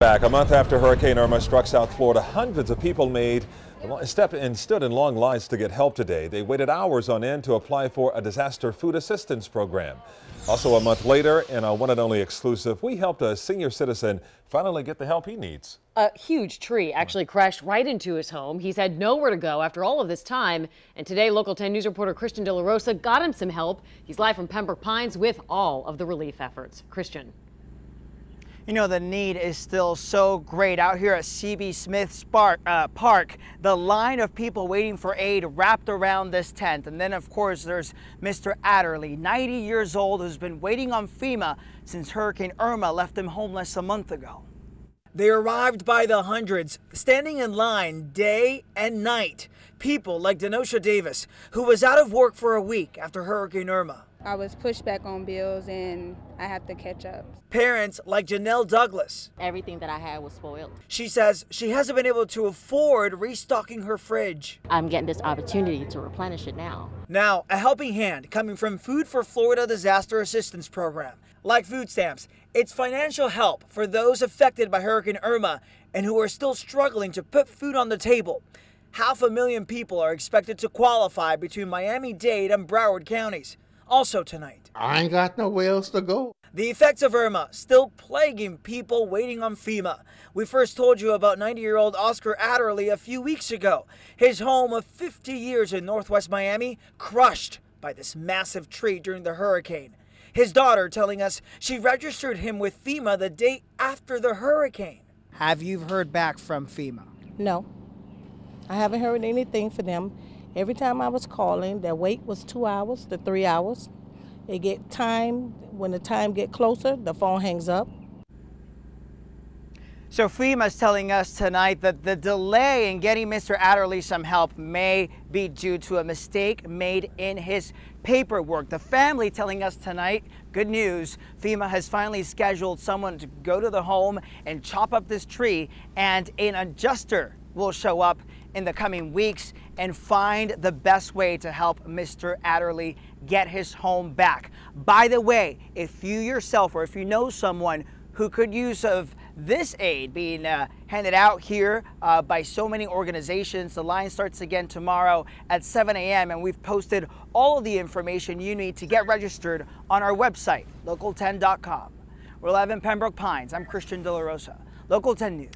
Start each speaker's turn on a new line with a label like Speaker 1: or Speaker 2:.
Speaker 1: Back a month after Hurricane Irma struck South Florida, hundreds of people stood in long lines to get help today. They waited hours on end to apply for a disaster food assistance program. Also a month later, in a one and only exclusive, we helped a senior citizen finally get the help he needs.
Speaker 2: A huge tree actually crashed right into his home. He's had nowhere to go after all of this time. And today, Local 10 News reporter Christian De La Rosa got him some help. He's live from Pembroke Pines with all of the relief efforts. Christian.
Speaker 3: You know, the need is still so great out here at C.B. Smith Park. The line of people waiting for aid wrapped around this tent. And then, of course, there's Mr. Adderley, 90 years old, who's been waiting on FEMA since Hurricane Irma left him homeless a month ago. They arrived by the hundreds, standing in line day and night. People like Denosha Davis, who was out of work for a week after Hurricane Irma.
Speaker 4: I was pushed back on bills and I have to catch up.
Speaker 3: Parents like Janelle Douglas.
Speaker 5: Everything that I had was spoiled.
Speaker 3: She says she hasn't been able to afford restocking her fridge.
Speaker 5: I'm getting this opportunity to replenish it now.
Speaker 3: Now, a helping hand coming from Food for Florida Disaster Assistance Program. Like food stamps, it's financial help for those affected by Hurricane Irma and who are still struggling to put food on the table. 500,000 people are expected to qualify between Miami-Dade and Broward counties. Also tonight,
Speaker 6: I ain't got nowhere else to go.
Speaker 3: The effects of Irma still plaguing people waiting on FEMA. We first told you about 90-year-old Oscar Adderley a few weeks ago. His home of 50 years in Northwest Miami crushed by this massive tree during the hurricane. His daughter telling us she registered him with FEMA the day after the hurricane. Have you heard back from FEMA?
Speaker 7: No, I haven't heard anything from them. Every time I was calling, their wait was 2 hours to 3 hours. It get time, when the time get closer, the phone hangs up.
Speaker 3: So FEMA's telling us tonight that the delay in getting Mr. Adderley some help may be due to a mistake made in his paperwork. The family telling us tonight, good news, FEMA has finally scheduled someone to go to the home and chop up this tree, and an adjuster will show up in the coming weeks and find the best way to help Mr. Adderley get his home back. By the way, if you yourself or if you know someone who could use of this aid being handed out here by so many organizations, the line starts again tomorrow at 7 a.m. and we've posted all of the information you need to get registered on our website, local10.com. We're live in Pembroke Pines. I'm Christian De La Rosa, Local 10 News.